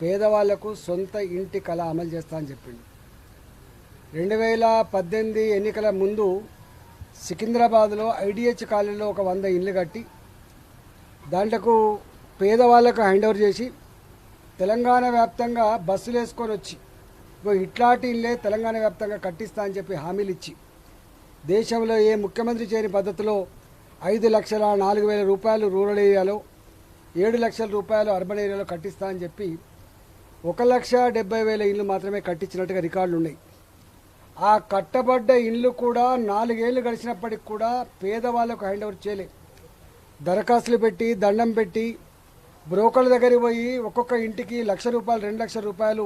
పేదవాళ్లకు సొంత ఇంటి కళ అమలు చేస్తా అని చెప్పిండు. 2018 ఎన్నికల ముందు సికింద్రాబాద్లో ఐడిహెచ్ కాలనీలో ఒక 100 ఇండ్లు కట్టి దాంట్లకు పేదవాళ్లకు హ్యాండ్ ఓవర్ చేసి తెలంగాణ వ్యాప్తంగా బస్సులు వేసుకొని వచ్చి ఇట్లాంటి ఇళ్ళే తెలంగాణ వ్యాప్తంగా కట్టిస్తా అని చెప్పి హామీలు ఇచ్చి దేశంలో ఏ ముఖ్యమంత్రి చేయని పద్ధతిలో 5,04,000 రూపాయలు రూరల్ ఏరియాలో 7 లక్షల రూపాయలు అర్బన్ ఏరియాలో కట్టిస్తా అని చెప్పి 1,70,000 ఇళ్ళు మాత్రమే కట్టించినట్టుగా రికార్డులు ఉన్నాయి. ఆ కట్టబడ్డ ఇళ్ళు కూడా 4 ఏళ్ళు గడిచినప్పటికి కూడా పేదవాళ్లకు హ్యాండ్ ఓవర్ చేయలే. దరఖాస్తులు పెట్టి దండం పెట్టి బ్రోకర్ల దగ్గరికి పోయి ఒక్కొక్క ఇంటికి ₹1,00,000 ₹2,00,000 రూపాయలు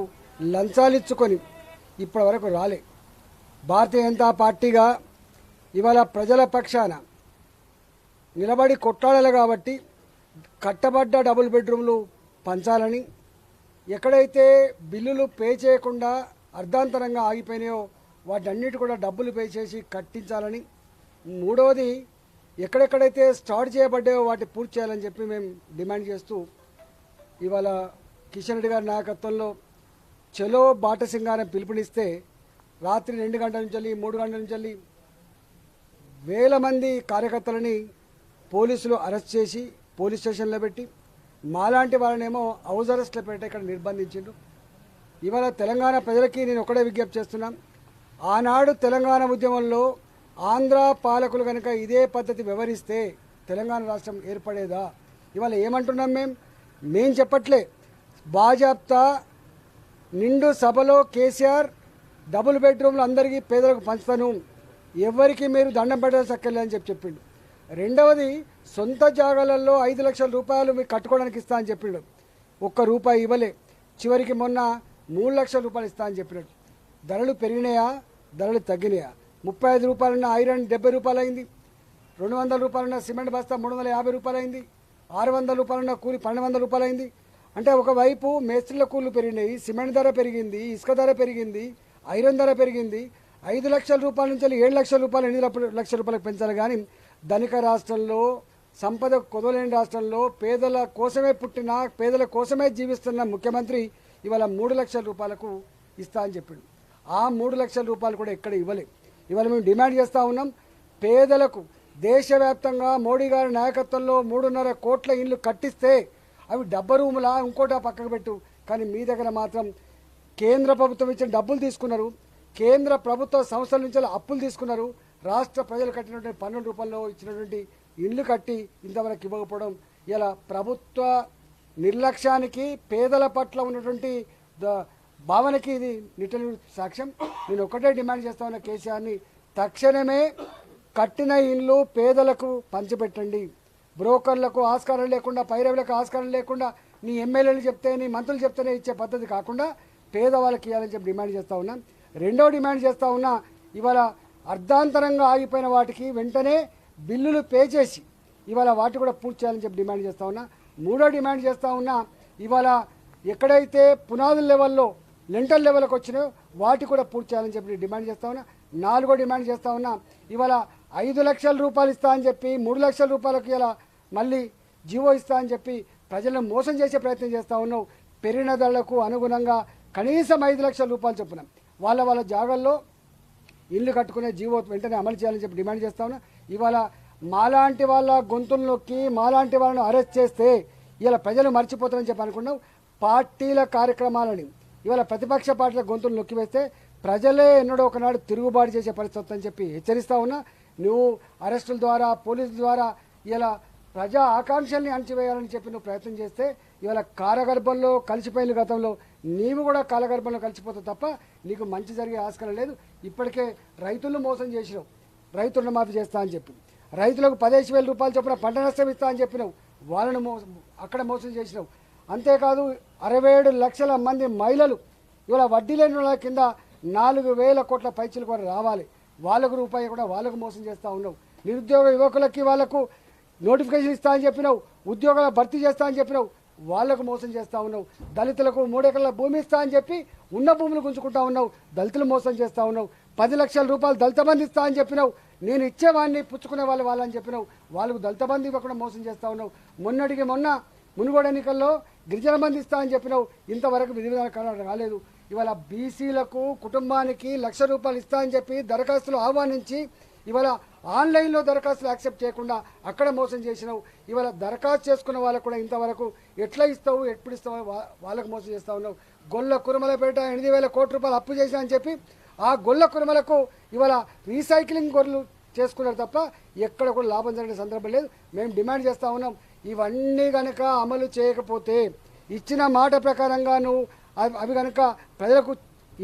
లంచాలు ఇచ్చుకొని ఇప్పటి వరకు రాలే. భారతీయ జనతా పార్టీగా ఇవాళ ప్రజల పక్షాన నిలబడి కొట్లాడాలి కాబట్టి కట్టబడ్డ డబుల్ బెడ్రూమ్లు పంచాలని, ఎక్కడైతే బిల్లులు పే చేయకుండా అర్ధాంతరంగా ఆగిపోయినాయో వాటన్నిటి కూడా డబ్బులు పే చేసి కట్టించాలని, మూడవది ఎక్కడెక్కడైతే స్టార్ట్ చేయబడ్డాయో వాటి పూర్తి చేయాలని చెప్పి మేము డిమాండ్ చేస్తూ ఇవాళ కిషన్ రెడ్డి గారి నాయకత్వంలో చలో బాటసింగారం పిలుపునిస్తే రాత్రి 2 గంటల నుంచి 3 గంటల నుంచి వేల మంది కార్యకర్తలని పోలీసులు అరెస్ట్ చేసి పోలీస్ స్టేషన్లో పెట్టి మాలాంటి వాళ్ళనేమో హౌస్ అరెస్ట్లో పెట్టి ఇక్కడ నిర్బంధించిండ్రు. ఇవాళ తెలంగాణ ప్రజలకి నేను ఒకటే విజ్ఞప్తి చేస్తున్నాం. ఆనాడు తెలంగాణ ఉద్యమంలో ఆంధ్ర పాలకులు కనుక ఇదే పద్ధతి వ్యవహరిస్తే తెలంగాణ రాష్ట్రం ఏర్పడేదా? ఇవాళ ఏమంటున్నాం మేం చెప్పట్లే. బాజాప్తా నిండు సభలో కేసీఆర్ డబుల్ బెడ్రూమ్లు అందరికీ పేదలకు పంచుతాను, ఎవరికి మీరు దండం పెట్టాల్సి అక్కర్లే అని చెప్పిండు. రెండవది సొంత జాగాలలో 5 లక్షల రూపాయలు మీకు కట్టుకోవడానికి ఇస్తా అని చెప్పిండు. ₹1 ఇవ్వలే. చివరికి మొన్న 3 లక్షల రూపాయలు ఇస్తా అని చెప్పినాడు. ధరలు పెరిగినాయా? ధరలు తగ్గినాయా? 35 రూపాయలున్న ఐరన్ 70 రూపాయలు అయింది. 200 రూపాయలున్న సిమెంట్ బస్తా 350 రూపాయలు అయింది. 600 రూపాయలున్న కూలి 1,200 రూపాయలు అయింది. అంటే ఒకవైపు మేస్త్రీల కూలీలు పెరిగినాయి, సిమెంట్ ధర పెరిగింది, ఇసుక ధర పెరిగింది, ఐరన్ ధర పెరిగింది. 5 లక్షల రూపాయల నుంచి 7 లక్షల రూపాయలు 8 లక్షల రూపాయలకు పెంచాలి. కానీ ధనిక రాష్ట్రంలో, సంపద కొదవలేని రాష్ట్రంలో పేదల కోసమే పుట్టిన, పేదల కోసమే జీవిస్తున్న ముఖ్యమంత్రి ఇవాళ 3 లక్షల రూపాయలకు ఇస్తా అని చెప్పిండు. ఆ 3 లక్షల రూపాయలు కూడా ఎక్కడ ఇవ్వలే. ఇవాళ మేము డిమాండ్ చేస్తూ ఉన్నాం, పేదలకు దేశవ్యాప్తంగా మోడీ గారి నాయకత్వంలో 3.5 కోట్ల ఇండ్లు కట్టిస్తే అవి డబ్బ రూములా ఇంకోటా పక్కకు పెట్టు. కానీ మీ దగ్గర మాత్రం కేంద్ర ప్రభుత్వం ఇచ్చిన డబ్బులు తీసుకున్నారు, కేంద్ర ప్రభుత్వ సంస్థల నుంచి అప్పులు తీసుకున్నారు, రాష్ట్ర ప్రజలు కట్టినటువంటి పన్నుల రూపంలో ఇచ్చినటువంటి ఇల్లు కట్టి ఇంతవరకు ఇవ్వకపోవడం ఇలా ప్రభుత్వ నిర్లక్ష్యానికి, పేదల పట్ల ఉన్నటువంటి భావనకి ఇది నిట్టని సాక్ష్యం. నేను ఒకటే డిమాండ్ చేస్తా ఉన్న కేసీఆర్ని, తక్షణమే కట్టిన ఇల్లు పేదలకు పంచిపెట్టండి. బ్రోకర్లకు ఆస్కారం లేకుండా, పైరవులకు ఆస్కారం లేకుండా నీ ఎమ్మెల్యేలు చెప్తే, నీ మంత్రులు చెప్తేనే ఇచ్చే పద్ధతి కాకుండా పేదవాళ్ళకి ఇవ్వాలని చెప్పి డిమాండ్ చేస్తూ ఉన్నా. రెండో డిమాండ్ చేస్తూ ఉన్నా, ఇవాళ అర్ధాంతరంగా ఆగిపోయిన వాటికి వెంటనే బిల్లులు పే చేసి ఇవాళ వాటి కూడా పూర్తి చేయాలని చెప్పి డిమాండ్ చేస్తూ ఉన్నా. మూడో డిమాండ్ చేస్తూ ఉన్నా, ఇవాళ ఎక్కడైతే పునాదుల లెవెల్లో లెంటల్ లెవెల్కి వచ్చినాయో వాటి కూడా పూర్తి చేయాలని చెప్పి డిమాండ్ చేస్తూ ఉన్నా. నాలుగో డిమాండ్ చేస్తూ ఉన్నా, ఇవాళ 5 లక్షల రూపాయలు ఇస్తా అని చెప్పి 3 లక్షల రూపాయలకు ఇలా మళ్ళీ జీవో ఇస్తా అని చెప్పి ప్రజలను మోసం చేసే ప్రయత్నం చేస్తూ ఉన్నావు. పెరిగిన ధరలకు అనుగుణంగా కనీసం 5 లక్షల రూపాయలు చొప్పున వాళ్ళ జాగాల్లో ఇల్లు కట్టుకునే జీవో వెంటనే అమలు చేయాలని చెప్పి డిమాండ్ చేస్తా ఉన్నా. ఇవాళ మాలాంటి వాళ్ళ గొంతులు నొక్కి మాలాంటి వాళ్ళను అరెస్ట్ చేస్తే ఇలా ప్రజలు మర్చిపోతారని చెప్పి అనుకున్నావు. పార్టీల కార్యక్రమాలని ఇవాళ ప్రతిపక్ష పార్టీల గొంతులు నొక్కివేస్తే ప్రజలే ఎన్నడో ఒకనాడు తిరుగుబాటు చేసే పరిస్థితి అని చెప్పి హెచ్చరిస్తా ఉన్నా. నువ్వు అరెస్టుల ద్వారా, పోలీసుల ద్వారా ఇలా ప్రజా ఆకాంక్షల్ని అణచివేయాలని చెప్పి నువ్వు ప్రయత్నం చేస్తే ఇవాళ కాలగర్భంలో కలిసిపోయిన గతంలో నీవు కూడా కాలగర్భంలో కలిసిపోతావు తప్ప నీకు మంచి జరిగే ఆస్కారం లేదు. ఇప్పటికే రైతులను మోసం చేసినావు, రైతు రుణమాఫీ చేస్తా అని చెప్పి, రైతులకు 15,000 రూపాయలు చొప్పున పంట నష్టం ఇస్తా అని చెప్పినావు, వాళ్ళను అక్కడ మోసం చేసినావు. అంతేకాదు 67 లక్షల మంది మహిళలు ఇవాళ వడ్డీ లేని వాళ్ళ కింద 4,000 కోట్ల పైచీలు కూడా రావాలి, వాళ్ళకు రూపాయి కూడా వాళ్ళకు మోసం చేస్తూ ఉన్నావు. నిరుద్యోగ యువకులకి వాళ్ళకు నోటిఫికేషన్ ఇస్తా అని చెప్పినావు, ఉద్యోగాల భర్తీ చేస్తా అని చెప్పినావు, వాళ్లకు మోసం చేస్తూ ఉన్నావు. దళితులకు 3 ఎకరాల భూమి ఇస్తా అని చెప్పి ఉన్న భూములు గుంజుకుంటా ఉన్నావు, దళితులు మోసం చేస్తూ ఉన్నావు. 10 లక్షల రూపాయలు దళిత బంధు ఇస్తా అని చెప్పినావు, నేను ఇచ్చేవాడిని పుచ్చుకునే వాళ్ళని చెప్పినావు, వాళ్ళకు దళిత బంధు ఇవ్వకుండా మోసం చేస్తూ ఉన్నావు. మొన్నటికి మొన్న మునుగోడు ఎన్నికల్లో గిరిజన మంది ఇస్తా అని చెప్పినావు, ఇంతవరకు విధి విధానం రాలేదు. ఇవాళ బీసీలకు కుటుంబానికి ₹1,00,000 ఇస్తా అని చెప్పి దరఖాస్తులు ఆహ్వానించి ఇవాళ ఆన్లైన్లో దరఖాస్తులు యాక్సెప్ట్ చేయకుండా అక్కడ మోసం చేసినావు. ఇవాళ దరఖాస్తు చేసుకున్న వాళ్ళకు కూడా ఇంతవరకు ఎట్లా ఇస్తావు, ఎప్పుడు ఇస్తావు, వాళ్ళకు మోసం చేస్తా ఉన్నావు. గొల్ల కురుమలపేట 8,000 కోట్ల రూపాయలు అప్పు చేసినా అని చెప్పి ఆ గొల్ల కురుమలకు ఇవాళ రీసైక్లింగ్ గొర్రెలు చేసుకున్నారు తప్ప ఎక్కడ కూడా లాభం జరిగిన సందర్భం లేదు. మేము డిమాండ్ చేస్తూ ఉన్నాం, ఇవన్నీ కనుక అమలు చేయకపోతే, ఇచ్చిన మాట ప్రకారంగాను అవి కనుక ప్రజలకు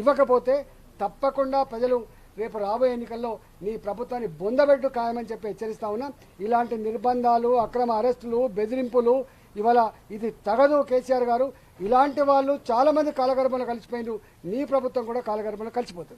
ఇవ్వకపోతే తప్పకుండా ప్రజలు రేపు రాబోయే ఎన్నికల్లో నీ ప్రభుత్వాన్ని బొందబెట్టు ఖాయమని చెప్పి హెచ్చరిస్తా ఉన్నాం. ఇలాంటి నిర్బంధాలు, అక్రమ అరెస్టులు, బెదిరింపులు ఇవాళ ఇది తగదు. కేసీఆర్ గారు ఇలాంటి వాళ్ళు చాలామంది కాలగర్భంలో కలిసిపోయినారు. నీ ప్రభుత్వం కూడా కాలగర్భంలో కలిసిపోతుంది.